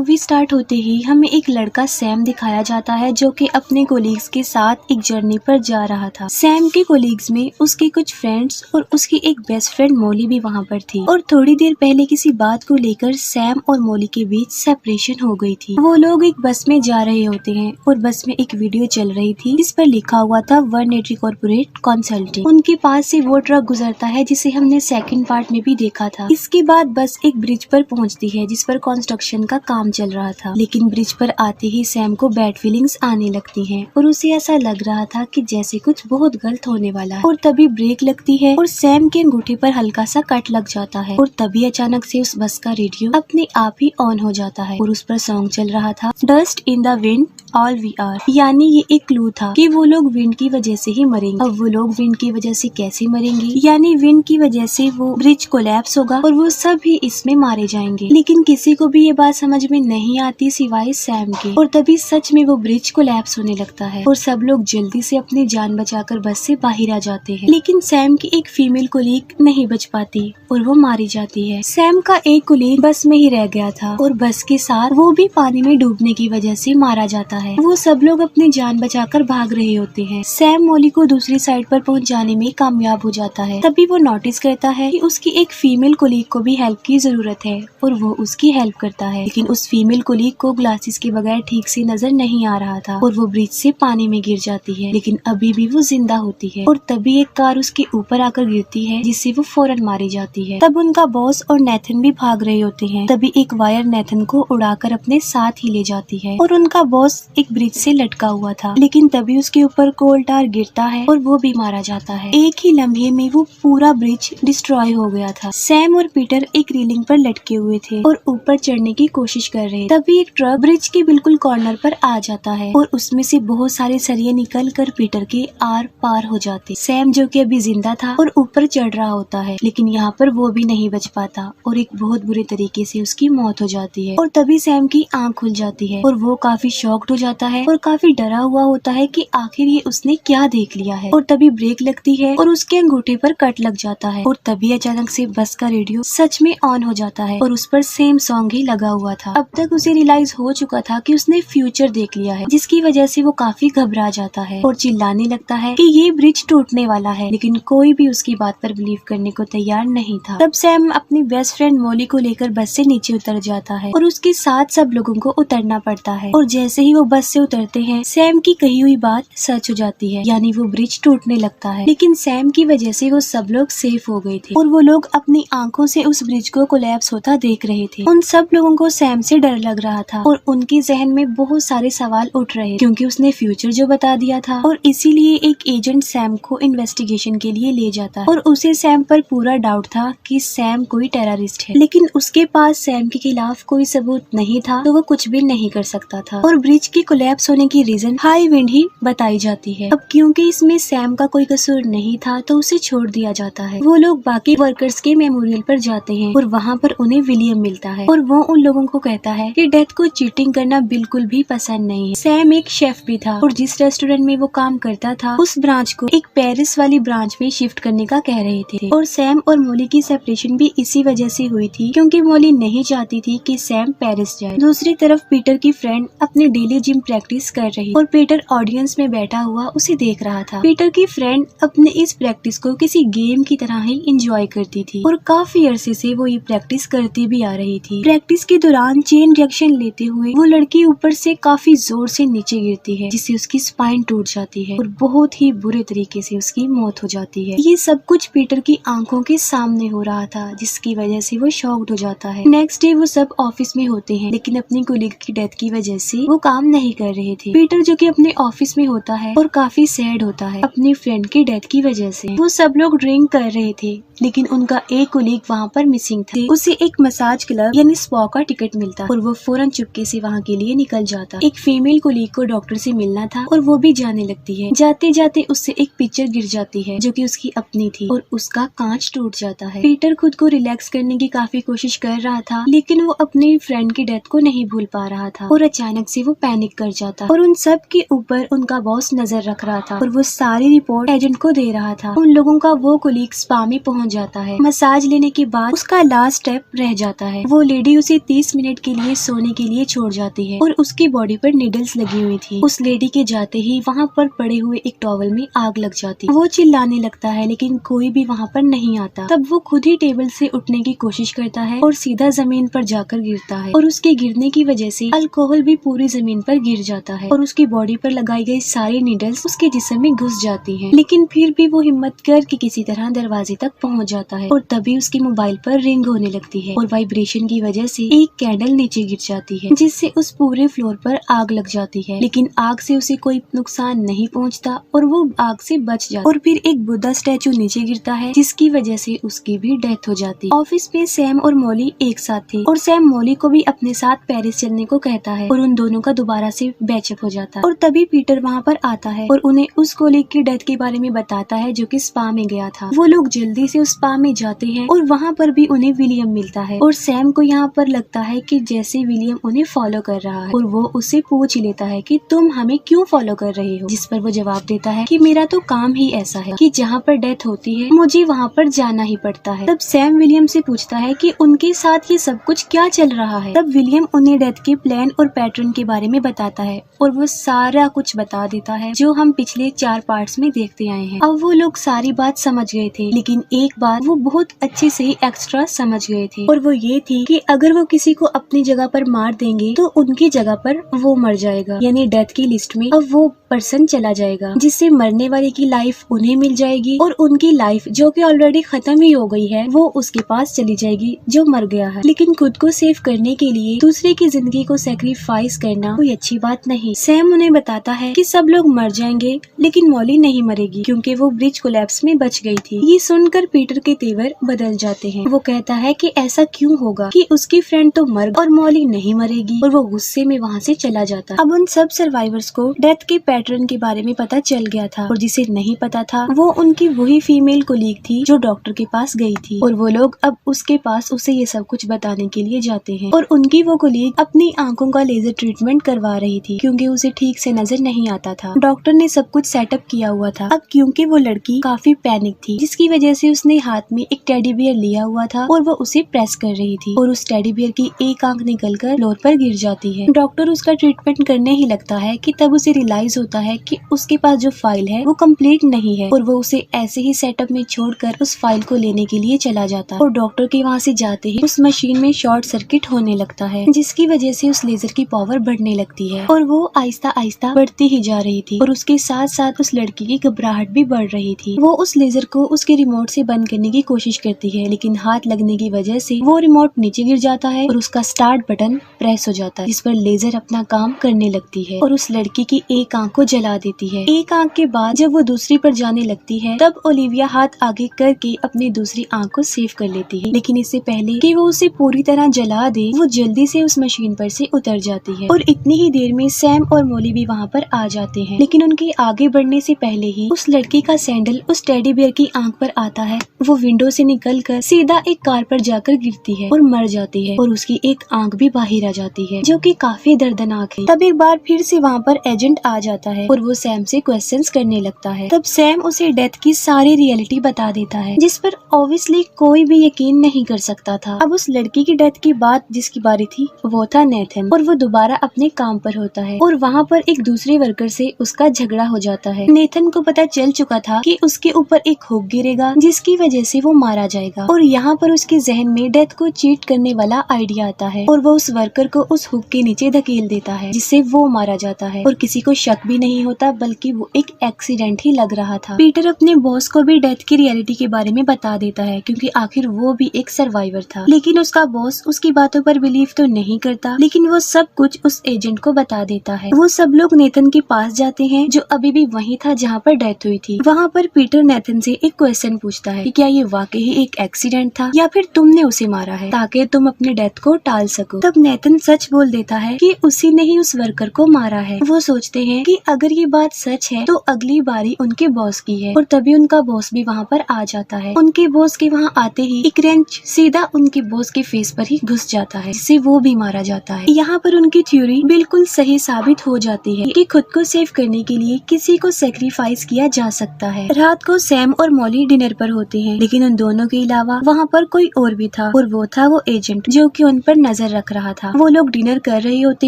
Movie start होते ही हमें एक लड़का सैम दिखाया जाता है जो कि अपने कोलीग्स के साथ एक जर्नी पर जा रहा था। सैम के कोलीग्स में उसके कुछ फ्रेंड्स और उसकी एक बेस्ट फ्रेंड मोली भी वहाँ पर थी और थोड़ी देर पहले किसी बात को लेकर सैम और मोली के बीच सेपरेशन हो गई थी। वो लोग एक बस में जा रहे होते हैं और बस में एक वीडियो चल रही थी जिस पर लिखा हुआ था 180 कॉर्पोरेट कंसल्टिंग। उनके पास से वो ट्रक गुजरता है जिसे हमने सेकंड पार्ट में भी देखा था। इसके बाद बस एक ब्रिज पर पहुंचती है जिस पर कंस्ट्रक्शन का काम चल रहा था, लेकिन ब्रिज पर आते ही सैम को बैड फीलिंग्स आने लगती हैं और उसे ऐसा लग रहा था कि जैसे कुछ बहुत गलत होने वाला है। और तभी ब्रेक लगती है और सैम के अंगूठे पर हल्का सा कट लग जाता है और तभी अचानक से उस बस का रेडियो अपने आप ही ऑन हो जाता है और उस पर सॉन्ग चल रहा था dust in the wind all we are. यानी ये एक क्लू था कि वो लोग विंड की वजह से ही मरेंगे। अब वो लोग विंड की वजह से कैसे मरेंगे, यानी विंड की वजह से वो ब्रिज कोलैप्स होगा और वो सब ही इसमें मारे जाएंगे। लेकिन किसी को भी ये बात समझ में नहीं आती सिवाय सैम के। और तभी सच में वो ब्रिज कोलैप्स होने लगता है और सब लोग जल्दी से अपनी जान बचाकर बस से बाहर आ जाते हैं। लेकिन सैम की एक फीमेल कोलीग नहीं बच पाती और वो मारी जाती है। सैम का एक कोलीग बस में ही रह गया था और बस के साथ वो भी पानी में डूबने की वजह से मारा जाता है। वो सब लोग अपनी जान बचाकर भाग रहे होते हैं। सैम मोली को दूसरी साइड पर पहुंचाने में कामयाब हो जाता है। तभी वो नोटिस करता है कि उसकी एक फीमेल कोलीग को भी हेल्प की जरूरत है और वो उसकी हेल्प करता है। लेकिन उस फीमेल कोलीग को ग्लासेस के बगैर ठीक से नजर नहीं आ रहा था और वो ब्रिज से पानी में गिर जाती है, लेकिन अभी भी वो जिंदा होती है। और तभी एक कार उसके ऊपर आकर गिरती है जिससे वो फौरन मारी जाती है। तब उनका बॉस और नेथन भी भाग रहे होते हैं। तभी एक वायर नेथन को उड़ाकर अपने साथ ही ले जाती है और उनका बॉस एक ब्रिज से लटका हुआ था, लेकिन तभी उसके ऊपर कोल टार गिरता है और वो भी मारा जाता है। एक ही लम्हे में वो पूरा ब्रिज डिस्ट्रॉय हो गया था। सैम और पीटर एक रेलिंग पर लटके हुए थे और ऊपर चढ़ने की कोशिश कर रहे। तभी एक ट्रक ब्रिज के बिल्कुल कॉर्नर पर आ जाता है और उसमें से बहुत सारे सरिये निकल कर पीटर के आर पार हो जाते। सैम जो कि अभी जिंदा था और ऊपर चढ़ रहा होता है, लेकिन यहाँ पर वो भी नहीं बच पाता और एक बहुत बुरे तरीके से उसकी मौत हो जाती है। और तभी सैम की आंख खुल जाती है और वो काफी शॉक्ड हो जाता है और काफी डरा हुआ होता है कि आखिर ये उसने क्या देख लिया है। और तभी ब्रेक लगती है और उसके अंगूठे पर कट लग जाता है और तभी अचानक से बस का रेडियो सच में ऑन हो जाता है और उस पर सेम सॉन्ग ही लगा हुआ था। अब तक उसे रियलाइज हो चुका था कि उसने फ्यूचर देख लिया है, जिसकी वजह से वो काफी घबरा जाता है और चिल्लाने लगता है कि ये ब्रिज टूटने वाला है, लेकिन कोई भी उसकी बात पर बिलीव करने को तैयार नहीं था। तब सैम अपनी बेस्ट फ्रेंड मोली को लेकर बस से नीचे उतर जाता है और उसके साथ सब लोगों को उतरना पड़ता है। और जैसे ही वो बस से उतरते हैं सैम की कही हुई बात सच हो जाती है, यानी वो ब्रिज टूटने लगता है। लेकिन सैम की वजह से वो सब लोग सेफ हो गए थे और वो लोग अपनी आंखों से उस ब्रिज को कोलैप्स होता देख रहे थे। उन सब लोगों को सैम से डर लग रहा था और उनके जहन में बहुत सारे सवाल उठ रहे क्योंकि उसने फ्यूचर जो बता दिया था और इसीलिए एक एजेंट सैम को इन्वेस्टिगेशन के लिए ले जाता है और उसे सैम पर पूरा डाउट था कि सैम कोई टेररिस्ट है। लेकिन उसके पास सैम के खिलाफ कोई सबूत नहीं था तो वो कुछ भी नहीं कर सकता था और ब्रिज के कोलैप्स होने की रीजन हाई विंड ही बताई जाती है। अब क्योंकि इसमें सैम का कोई कसूर नहीं था तो उसे छोड़ दिया जाता है। वो लोग बाकी वर्कर्स के मेमोरियल पर जाते हैं और वहाँ पर उन्हें विलियम मिलता है और वो उन लोगों को कहता है कि डेथ को चीटिंग करना बिल्कुल भी पसंद नहीं है। सैम एक शेफ भी था और जिस रेस्टोरेंट में वो काम करता था उस ब्रांच को एक पेरिस वाली ब्रांच में शिफ्ट करने का कह रहे थे। और सैम और मोली की सेपरेशन भी इसी वजह से हुई थी क्योंकि मोली नहीं चाहती थी कि सैम पेरिस जाए। दूसरी तरफ पीटर की फ्रेंड अपनी डेली जिम प्रैक्टिस कर रही और पीटर ऑडियंस में बैठा हुआ उसे देख रहा था। पीटर की फ्रेंड अपने इस प्रैक्टिस को किसी गेम की तरह ही एंजॉय करती थी और काफी अरसे से वो ये प्रैक्टिस करती भी आ रही थी। प्रैक्टिस के दौरान चेन रिएक्शन लेते हुए वो लड़की ऊपर से काफी जोर से नीचे गिरती है जिससे उसकी स्पाइन टूट जाती है और बहुत ही बुरे तरीके से उसकी मौत हो जाती है। ये सब कुछ पीटर की आंखों के सामने हो रहा था जिसकी वजह से वो शॉक्ड हो जाता है। नेक्स्ट डे वो सब ऑफिस में होते हैं लेकिन अपनी कोलीग की डेथ की वजह से वो काम नहीं कर रहे थे। पीटर जो कि अपने ऑफिस में होता है और काफी सैड होता है अपनी फ्रेंड की डेथ की वजह से। वो सब लोग ड्रिंक कर रहे थे लेकिन उनका एक कोलीग वहाँ पर मिसिंग था। उसे एक मसाज क्लब यानी स्पा का टिकट मिलता और वो फौरन चुपके से वहाँ के लिए निकल जाता। एक फीमेल कोलीग को डॉक्टर से मिलना था और वो भी जाने लगती है। जाते जाते उससे एक पिक्चर गिर जाती है जो कि उसकी अपनी थी और उसका कांच टूट जाता है। पीटर खुद को रिलैक्स करने की काफी कोशिश कर रहा था लेकिन वो अपनी फ्रेंड की डेथ को नहीं भूल पा रहा था और अचानक से वो पैनिक पैनिक कर जाता और उन सब के ऊपर उनका बॉस नजर रख रहा था और वो सारी रिपोर्ट एजेंट को दे रहा था। उन लोगों का वो कोलीग स्पा में पहुंच जाता है। मसाज लेने के बाद उसका लास्ट स्टेप रह जाता है। वो लेडी उसे 30 मिनट के लिए सोने के लिए छोड़ जाती है और उसकी बॉडी पर नीडल्स लगी हुई थी। उस लेडी के जाते ही वहाँ पर पड़े हुए एक टॉवल में आग लग जाती। वो चिल्लाने लगता है लेकिन कोई भी वहाँ पर नहीं आता। तब वो खुद ही टेबल से उठने की कोशिश करता है और सीधा जमीन पर जाकर गिरता है और उसके गिरने की वजह से अल्कोहल भी पूरी जमीन पर गिर जाता है और उसकी बॉडी पर लगाई गई सारी नीडल्स उसके जिस्म में घुस जाती हैं। लेकिन फिर भी वो हिम्मत करके किसी तरह दरवाजे तक पहुंच जाता है और तभी उसके मोबाइल पर रिंग होने लगती है और वाइब्रेशन की वजह से एक कैंडल नीचे गिर जाती है जिससे उस पूरे फ्लोर पर आग लग जाती है। लेकिन आग से उसे कोई नुकसान नहीं पहुंचता और वो आग से बच जाता और फिर एक बुद्धा स्टैचू नीचे गिरता है जिसकी वजह से उसकी भी डेथ हो जाती। ऑफिस में सैम और मॉली एक साथ थे और सैम मॉली को भी अपने साथ पेरिस चलने को कहता है और उन दोनों का दोबारा से बैचअप हो जाता है। और तभी पीटर वहाँ पर आता है और उन्हें उस कोलीग की डेथ के बारे में बताता है जो कि स्पा में गया था। वो लोग जल्दी से उस स्पा में जाते हैं और वहाँ पर भी उन्हें विलियम मिलता है और सैम को यहाँ पर लगता है कि जैसे विलियम उन्हें फॉलो कर रहा है और वो उससे पूछ ही लेता है कि तुम हमें क्यों फॉलो कर रहे हो, जिस पर वो जवाब देता है कि मेरा तो काम ही ऐसा है कि जहाँ पर डेथ होती है मुझे वहाँ पर जाना ही पड़ता है। तब सैम विलियम से पूछता है कि उनके साथ ये सब कुछ क्या चल रहा है। तब विलियम उन्हें डेथ के प्लान और पैटर्न के बारे में बताता है और वो सारा कुछ बता देता है जो हम पिछले 4 पार्ट्स में देखते आए हैं। अब वो लोग सारी बात समझ गए थे लेकिन एक बात वो बहुत अच्छे से एक्स्ट्रा समझ गए थे और वो ये थी कि अगर वो किसी को अपनी जगह पर मार देंगे तो उनकी जगह पर वो मर जाएगा, यानी डेथ की लिस्ट में अब वो पर्सन चला जाएगा जिससे मरने वाले की लाइफ उन्हें मिल जाएगी और उनकी लाइफ जो कि ऑलरेडी खत्म ही हो गई है वो उसके पास चली जाएगी जो मर गया है। लेकिन खुद को सेव करने के लिए दूसरे की जिंदगी को सैक्रिफाइस करना कोई अच्छी बात नहीं। सैम उन्हें बताता है कि सब लोग मर जाएंगे लेकिन मॉली नहीं मरेगी क्योंकि वो ब्रिज कोलैप्स में बच गई थी। ये सुनकर पीटर के तेवर बदल जाते हैं। वो कहता है कि ऐसा क्यों होगा कि उसकी फ्रेंड तो मर और मॉली नहीं मरेगी और वो गुस्से में वहाँ से चला जाता। अब उन सब सर्वाइवर्स को डेथ के पैटर्न के बारे में पता चल गया था और जिसे नहीं पता था वो उनकी वही फीमेल कोलीग थी जो डॉक्टर के पास गई थी और वो लोग अब उसके पास उसे ये सब कुछ बताने के लिए जाते हैं और उनकी वो कोलीग अपनी आंखों का लेजर ट्रीटमेंट करवा रही थी क्योंकि उसे ठीक से नजर नहीं आता था। डॉक्टर ने सब कुछ सेटअप किया हुआ था। अब क्योंकि वो लड़की काफी पैनिक थी जिसकी वजह से उसने हाथ में एक टेडी बियर लिया हुआ था और वो उसे प्रेस कर रही थी और उस टेडी बियर की एक आंख निकलकर फ्लोर पर गिर जाती है। डॉक्टर उसका ट्रीटमेंट करने ही लगता है कि तब उसे रियलाइज होता है कि उसके पास जो फाइल है वो कंप्लीट नहीं है और वो उसे ऐसे ही सेटअप में छोड़कर उस फाइल को लेने के लिए चला जाता है और डॉक्टर के वहाँ से जाते ही उस मशीन में शॉर्ट सर्किट होने लगता है जिसकी वजह से उस लेजर की पावर बढ़ने लगती है और वो आहिस्ता आहिस्ता बढ़ती ही जा रही थी और उसके साथ साथ उस लड़की की घबराहट भी बढ़ रही थी। वो उस लेजर को उसके रिमोट से बंद करने की कोशिश करती है लेकिन हाथ लगने की वजह से वो रिमोट नीचे गिर जाता है और उसका स्टार्ट बटन प्रेस हो जाता है जिस पर लेजर अपना काम करने लगती है और उस लड़की की एक आंख को जला देती है। एक आंख के बाद जब वो दूसरी पर जाने लगती है तब ओलिविया हाथ आगे करके अपनी दूसरी आंख को सेव कर लेती है लेकिन इससे पहले कि वो उसे पूरी तरह जला दे वो जल्दी से उस मशीन पर से उतर जाती है और इतनी ही देर में सैम और मॉली भी वहाँ पर आ जाते हैं। लेकिन उनके आगे बढ़ने से पहले ही उस लड़की का सैंडल उस टेडी बियर की आंख पर आता है। वो विंडो से निकलकर सीधा एक कार पर जाकर गिरती है और मर जाती है और उसकी एक आंख भी बाहर आ जाती है जो कि काफी दर्दनाक है। तब एक बार फिर से वहाँ पर एजेंट आ जाता है और वो सैम से क्वेश्चंस करने लगता है। तब सैम उसे डेथ की सारी रियलिटी बता देता है जिस पर ऑब्वियसली कोई भी यकीन नहीं कर सकता था। अब उस लड़की की डेथ की बात जिसकी बारी थी वो था नेथन और वो दोबारा अपने काम पर होता है और वहाँ पर एक दूसरे वर्कर से उसका झगड़ा हो जाता है। नेथन को पता चल चुका था कि उसके ऊपर एक हुक गिरेगा जिसकी वजह से वो मारा जाएगा और यहाँ पर उसके जहन में डेथ को चीट करने वाला आइडिया आता है और वो उस वर्कर को उस हुक के नीचे धकेल देता है जिससे वो मारा जाता है और किसी को शक भी नहीं होता बल्कि वो एक एक्सीडेंट ही लग रहा था। पीटर अपने बॉस को भी डेथ की रियलिटी के बारे में बता देता है क्योंकि आखिर वो भी एक सर्वाइवर था लेकिन उसका बॉस उसकी बातों पर बिलीव तो नहीं करता लेकिन वो सब कुछ उस एजेंट को बता देता है। वो सब लोग नेथन के पास जाते हैं जो अभी भी वहीं था जहाँ पर डेथ हुई थी। वहाँ पर पीटर नेथन से एक क्वेश्चन पूछता है कि क्या ये वाकई एक एक्सीडेंट था या फिर तुमने उसे मारा है ताकि तुम अपने डेथ को टाल सको। तब नेथन सच बोल देता है कि उसी ने ही उस वर्कर को मारा है। वो सोचते हैं कि अगर ये बात सच है तो अगली बारी उनके बॉस की है और तभी उनका बॉस भी वहाँ पर आ जाता है। उनके बॉस के वहाँ आते ही एक रेंच सीधा उनके बॉस के फेस पर ही घुस जाता है जिससे वो भी मारा जाता है। यहाँ पर उनकी थ्योरी बिल्कुल बिल्कुल सही साबित हो जाती है कि खुद को सेव करने के लिए किसी को सेक्रीफाइस किया जा सकता है। रात को सैम और मॉली डिनर पर होते हैं, लेकिन उन दोनों के अलावा वहाँ पर कोई और भी था और वो था वो एजेंट जो कि उन पर नजर रख रहा था। वो लोग डिनर कर रहे होते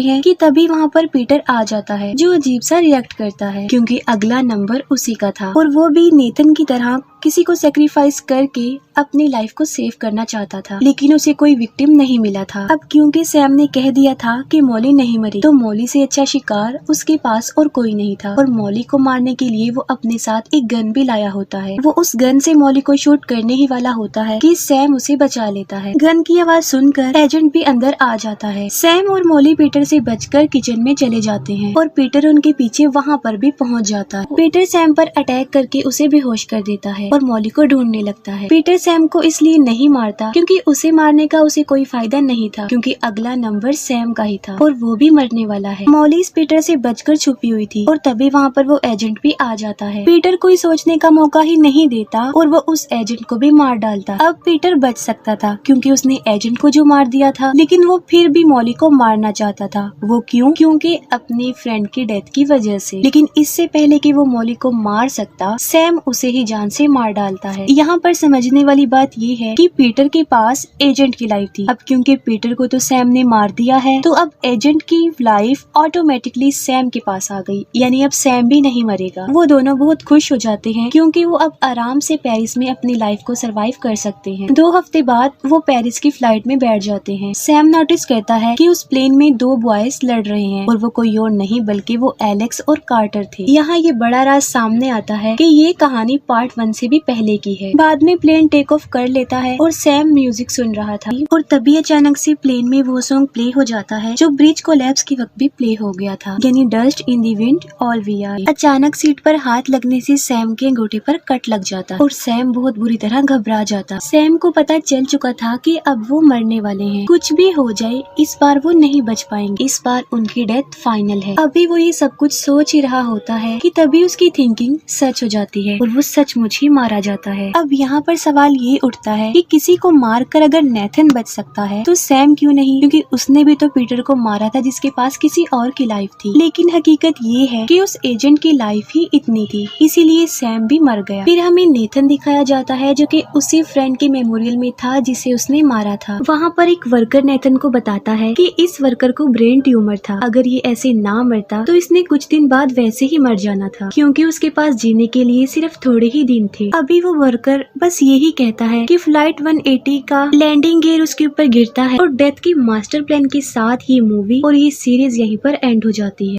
हैं कि तभी वहाँ पर पीटर आ जाता है जो अजीब सा रिएक्ट करता है क्योंकि अगला नंबर उसी का था और वो भी नेथन की तरह किसी को सेक्रीफाइस करके अपनी लाइफ को सेव करना चाहता था, लेकिन उसे कोई विक्टिम नहीं मिला था। अब क्योंकि सैम ने कह दिया था कि मॉली नहीं मरी, तो मॉली से अच्छा शिकार उसके पास और कोई नहीं था और मॉली को मारने के लिए वो अपने साथ एक गन भी लाया होता है। वो उस गन से मॉली को शूट करने ही वाला होता है कि सैम उसे बचा लेता है। गन की आवाज सुनकर एजेंट भी अंदर आ जाता है। सैम और मॉली पीटर से बचकर किचन में चले जाते हैं और पीटर उनके पीछे वहाँ पर भी पहुँच जाता है। पीटर सैम पर अटैक करके उसे बेहोश कर देता है और मॉली को ढूंढने लगता है। पीटर सैम को इसलिए नहीं मारता क्योंकि उसे मारने का उसे कोई फायदा नहीं था क्योंकि अगला नंबर सैम का ही था और वो भी मरने वाला है। मॉली इस पीटर से बचकर छुपी हुई थी और तभी वहाँ पर वो एजेंट भी आ जाता है। पीटर कोई सोचने का मौका ही नहीं देता और वो उस एजेंट को भी मार डालता। अब पीटर बच सकता था क्योंकि उसने एजेंट को जो मार दिया था, लेकिन वो फिर भी मॉली को मारना चाहता था। वो क्यों? क्योंकि अपनी फ्रेंड की डेथ की वजह से। लेकिन इससे पहले कि वो मॉली को मार सकता, सैम उसे ही जान से मार डालता है। यहाँ पर समझने वाली बात ये है कि पीटर के पास एजेंट की लाइफ थी। अब क्योंकि पीटर को तो सैम ने मार दिया है, तो अब एजेंट की लाइफ ऑटोमेटिकली सैम के पास आ गई, यानी अब सैम भी नहीं मरेगा। वो दोनों बहुत खुश हो जाते हैं क्योंकि वो अब आराम से पेरिस में अपनी लाइफ को सरवाइव कर सकते हैं। 2 हफ्ते बाद वो पेरिस की फ्लाइट में बैठ जाते हैं। सैम नोटिस करता है कि उस प्लेन में 2 बॉयज लड़ रहे हैं और वो कोई और नहीं बल्कि वो एलेक्स और कार्टर थे। यहाँ ये बड़ा राज सामने आता है कि ये कहानी पार्ट 1 से भी पहले की है। बाद में प्लेन टेक ऑफ कर लेता है और सैम म्यूजिक सुन रहा था और तभी अचानक से प्लेन में वो सॉन्ग प्ले हो जाता है जो ब्रिज कोलैप्स के वक्त भी प्ले हो गया था, यानी dust in the wind all we are. अचानक सीट पर हाथ लगने से सैम के अंगूठे पर कट लग जाता और सैम बहुत बुरी तरह घबरा जाता। सैम को पता चल चुका था कि अब वो मरने वाले हैं। कुछ भी हो जाए इस बार वो नहीं बच पाएंगे, इस बार उनकी डेथ फाइनल है। अभी वो ये सब कुछ सोच ही रहा होता है कि तभी उसकी थिंकिंग सच हो जाती है और वो सचमुच ही मारा जाता है। अब यहाँ पर सवाल ये उठता है कि किसी को मारकर अगर नेथन बच सकता है तो सैम क्यों नहीं, क्योंकि उसने भी तो पीटर को मारा था जिसके पास किसी और की लाइफ थी। लेकिन हकीकत ये है कि उस एजेंट की लाइफ ही इतनी थी, इसीलिए सैम भी मर गया। फिर हमें नेथन दिखाया जाता है जो कि उसी फ्रेंड के मेमोरियल में था जिसे उसने मारा था। वहाँ पर एक वर्कर नेथन को बताता है कि इस वर्कर को ब्रेन ट्यूमर था, अगर ये ऐसे ना मरता तो इसने कुछ दिन बाद वैसे ही मर जाना था क्योंकि उसके पास जीने के लिए सिर्फ थोड़े ही दिन थे। अभी वो वर्कर बस यही कहता है कि फ्लाइट 180 का लैंडिंग गियर उसके ऊपर गिरता है और डेथ की मास्टर प्लान के साथ ये मूवी और ये सीरीज यहीं पर एंड हो जाती है।